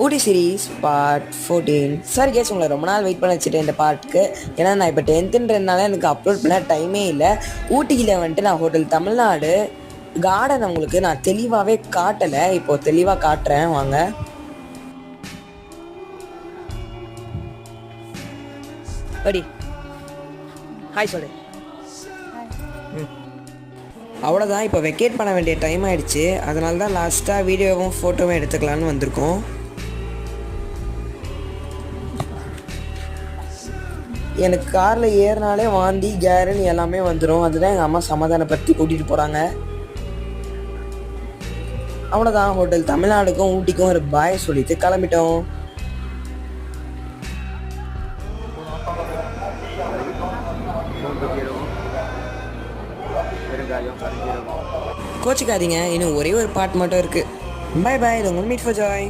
ஊட்டி series part 14. Sorry case, உங்களை ரொம்ப நாள் வெயிட் பண்ண வச்சுட்டேன் இந்த பார்ட்டுக்கு. ஏன்னா நான் இப்போ 10th எனக்கு அப்லோட் பண்ண டைமே இல்லை. ஊட்டியில் வந்துட்டு நான் ஹோட்டல் தமிழ்நாடு கார்டன் உங்களுக்கு நான் தெளிவாகவே காட்டலை. இப்போது தெளிவாக காட்டுறேன் வாங்க. படி ஹாய் சொல்லு. அவ்வளோதான், இப்போ வெக்கேட் பண்ண வேண்டிய டைம் ஆகிடுச்சு. அதனால தான் லாஸ்ட்டாக வீடியோவும் ஃபோட்டோவும் எடுத்துக்கலான்னு வந்திருக்கோம். எனக்கு காரில் ஏறினாலே வாந்தி கேருன்னு எல்லாமே வந்துடும். அதுதான் எங்கள் அம்மா சமாதானப்படுத்தி கூட்டிகிட்டு போகிறாங்க. அவ்வளோதான், ஹோட்டல் தமிழ்நாடுக்கும் ஊட்டிக்கும் ஒரு பாய் சொல்லிட்டு கிளம்பிட்டோம். கோச்சிக்காதீங்க, இன்னும் ஒரே ஒரு பார்ட் மட்டும் இருக்குது. பாய் பாய், உங்கள் மீட் ஃபார் ஜாய்.